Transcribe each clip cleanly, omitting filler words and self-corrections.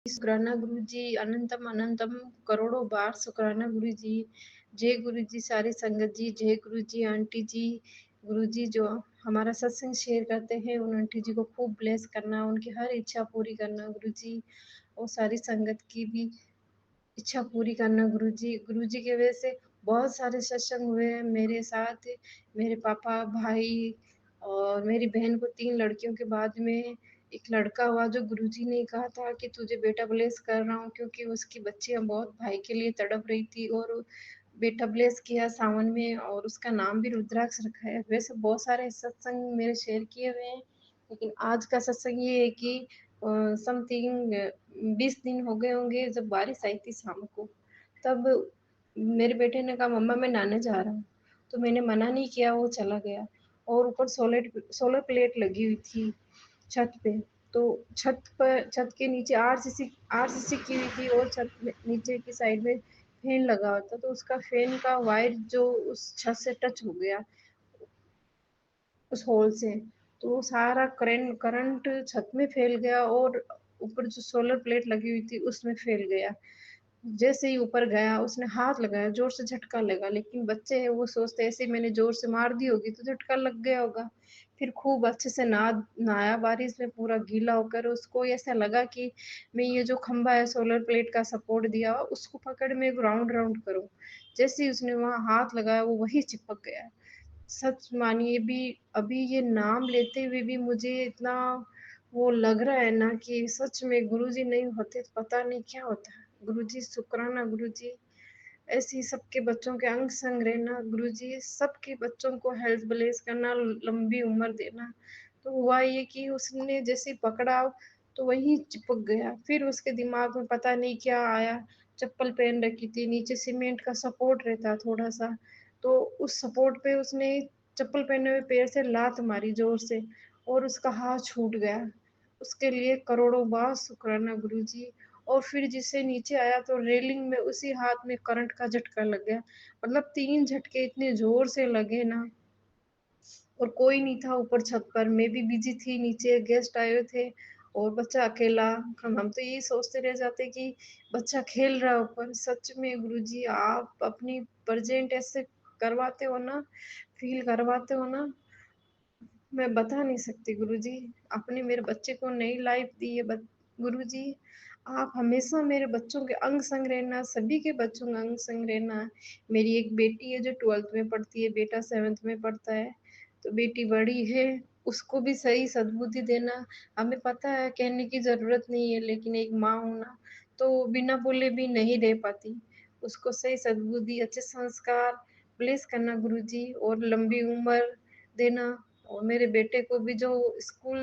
शुक्राना गुरुजी, अनंतम अनंतम करोड़ों बार शुक्राना गुरुजी। जय गुरुजी सारी संगत जी, जय गुरुजी आंटी जी। गुरुजी जो हमारा सत्संग शेयर करते हैं उन आंटी जी को खूब ब्लेस करना, उनकी हर इच्छा पूरी करना गुरुजी, और सारी संगत की भी इच्छा पूरी करना गुरुजी। गुरुजी की वजह से बहुत सारे सत्संग हुए हैं मेरे साथ, मेरे पापा, भाई और मेरी बहन को 3 लड़कियों के बाद में एक लड़का हुआ जो गुरुजी ने कहा था कि तुझे बेटा ब्लेस कर रहा हूँ, क्योंकि उसकी बच्चियाँ बहुत भाई के लिए तड़प रही थी, और बेटा ब्लेस किया सावन में और उसका नाम भी रुद्राक्ष रखा है। वैसे बहुत सारे सत्संग मेरे शेयर किए हुए हैं, लेकिन आज का सत्संग ये है कि समथिंग 20 दिन हो गए होंगे जब बारिश आई थी शाम को। तब मेरे बेटे ने कहा मम्मा मैं नहाने जा रहा हूँ, तो मैंने मना नहीं किया, वो चला गया। और ऊपर सोलर प्लेट लगी हुई थी छत पे, तो छत के नीचे आरसीसी की हुई थी, और छत में नीचे की साइड में फैन लगा हुआ था, तो उसका फैन का वायर जो उस छत से टच हो गया उस होल से, तो वो सारा करंट छत में फैल गया और ऊपर जो सोलर प्लेट लगी हुई थी उसमें फैल गया। जैसे ही ऊपर गया उसने हाथ लगाया, जोर से झटका लगा, लेकिन बच्चे हैं वो सोचते ऐसे ही मैंने जोर से मार दी होगी तो झटका लग गया होगा। फिर खूब अच्छे से नहाया बारिश में पूरा गीला होकर, उसको ऐसा लगा कि मैं ये जो खंभा है सोलर प्लेट का सपोर्ट दिया हुआ उसको पकड़ में राउंड राउंड करूँ। जैसे ही उसने वहाँ हाथ लगाया वो वही चिपक गया। सच मानिए भी अभी ये नाम लेते हुए भी मुझे इतना वो लग रहा है ना कि सच में गुरुजी नहीं होते तो पता नहीं क्या होता। गुरुजी शुक्राना गुरुजी, ऐसे ही सबके बच्चों के अंग संग रहना गुरुजी, सबके बच्चों को हेल्थ ब्लेस करना, लंबी उम्र देना। तो हुआ ये कि उसने जैसे ही पकड़ा तो वही चिपक गया। फिर उसके दिमाग में पता नहीं क्या आया, चप्पल पहन रखी थी, नीचे सीमेंट का सपोर्ट रहता थोड़ा सा, तो उस सपोर्ट पे उसने चप्पल पहने हुए पैर से लात मारी जोर से, और उसका हाथ छूट गया। उसके लिए करोड़ों बार शुक्राना गुरुजी। और फिर जिससे नीचे आया तो रेलिंग में उसी हाथ में करंट का झटका लग गया। मतलब 3 झटके इतने ज़ोर से लगे ना, और कोई नहीं था ऊपर छत पर, मैं भी बिज़ी थी, नीचे गेस्ट आए हुए थे और बच्चा अकेला। हम तो यही सोचते रह जाते कि बच्चा खेल रहा है ऊपर। सच में गुरुजी आप अपनी प्रेज़ेंट ऐसे करवाते हो ना, फ़ील करवाते हो ना, मैं बता नहीं सकती गुरुजी। आपने मेरे बच्चे को नई लाइफ दी है गुरुजी। आप हमेशा मेरे बच्चों के अंग संग रहना, सभी के बच्चों के अंग संग रहना। मेरी एक बेटी है जो 12th में पढ़ती है, बेटा 7th में पढ़ता है। तो बेटी बड़ी है, उसको भी सही सद्बुद्धि देना। हमें पता है कहने की ज़रूरत नहीं है, लेकिन एक माँ हूँ ना, तो बिना बोले भी नहीं रह पाती। उसको सही सद्बुद्धि, अच्छे संस्कार ब्लेस करना गुरुजी, और लंबी उम्र देना। और मेरे बेटे को भी जो स्कूल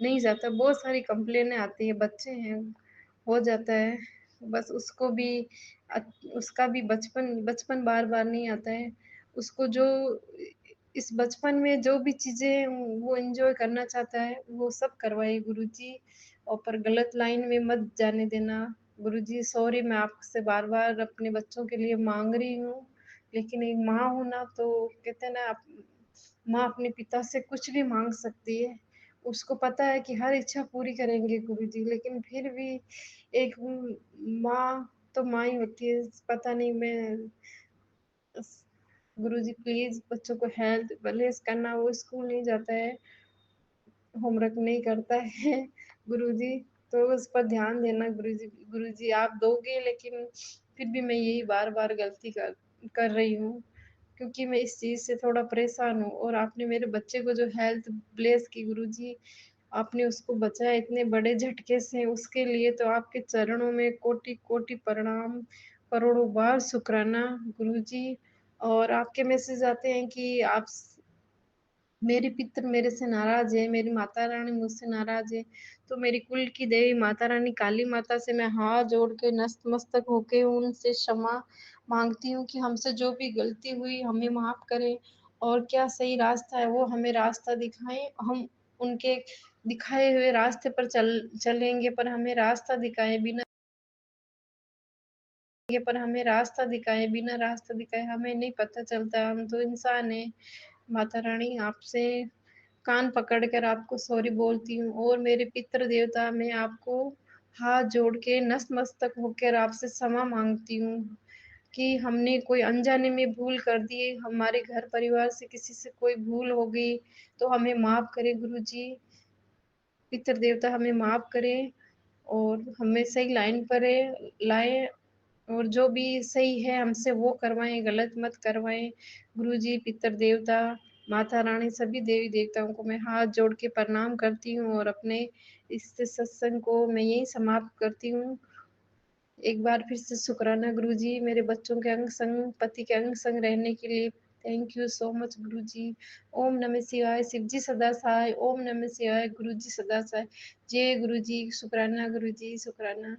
नहीं जाता, बहुत सारी कंप्लेनें आती है, बच्चे हैं, हो जाता है। बस उसको भी अ, उसका भी बचपन बचपन बार-बार नहीं आता है। उसको जो इस बचपन में जो भी चीज़ें वो एन्जॉय करना चाहता है, वो सब करवाइए गुरुजी, और पर गलत लाइन में मत जाने देना। गुरुजी सॉरी, मैं आपसे बार-बार अपने बच्चों के लिए माँग रही हूँ, लेकिन एक माँ हूँ ना, तो कहते हैं ना आप, माँ अपने पिता से कुछ भी माँग सकती है। उसको पता है कि हर इच्छा पूरी करेंगे गुरुजी, लेकिन फिर भी एक माँ तो माँ ही होती है। पता नहीं मैं अस गुरुजी प्लीज़ बच्चों को हेल्थ ब्लेस करना, वो स्कूल नहीं जाता है, होमवर्क नहीं करता है गुरुजी, तो उस पर ध्यान देना गुरुजी। गुरुजी आप दोगे, लेकिन फिर भी मैं यही बार-बार गलती कर कर रही हूँ, क्योंकि मैं इस चीज़ से थोड़ा परेशान हूँ, और आपने मेरे बच्चे को जो हेल्थ ब्लेस की गुरुजी, आपने उसको बचाया इतने बड़े झटके से, उसके लिए तो आपके चरणों में कोटि-कोटि प्रणाम, करोड़ों बार शुक्राना गुरुजी। और आपके मैसेज आते हैं कि आप मेरे पितर मेरे से नाराज़ है, मेरी माता रानी मुझसे नाराज़ है, तो मेरी कुल की देवी माता रानी काली माता से मैं हाथ जोड़ के नतमस्तक होके उनसे क्षमा माँगती हूँ कि हमसे जो भी गलती हुई हमें माफ़ करें, और क्या सही रास्ता है वो हमें रास्ता दिखाएँ। हम उनके दिखाए हुए रास्ते पर चलेंगे, बिना रास्ता दिखाए हमें नहीं पता चलता, हम तो इंसान हैं। माता रानी आपसे कान पकड़ कर आपको सॉरी बोलती हूँ, और मेरे पितृ देवता मैं आपको हाथ जोड़ के नतमस्तक होकर आपसे क्षमा माँगती हूँ कि हमने कोई अनजाने में भूल कर दी, हमारे घर परिवार से किसी से कोई भूल हो गई, तो हमें माफ़ करें गुरुजी। पितृ देवता हमें माफ़ करें और हमें सही लाइन पर लाएँ और जो भी सही है हमसे वो करवाएँ, गलत मत करवाएँ। गुरुजी, पितृ देवता, माता रानी सभी देवी-देवताओं को मैं हाथ जोड़ के प्रणाम करती हूँ और अपने इस सत्संग को मैं यहीं समाप्त करती हूँ। एक बार फिर से शुक्राना गुरुजी, मेरे बच्चों के अंग संग, पति के अंग संग रहने के लिए। थैंक यू सो मच गुरुजी। ओम नमः शिवाय, शिव जी सदा सहाय। ओम नमः शिवाय, गुरुजी सदा सहाय। जय गुरुजी, शुक्राना गुरुजी, शुक्राना।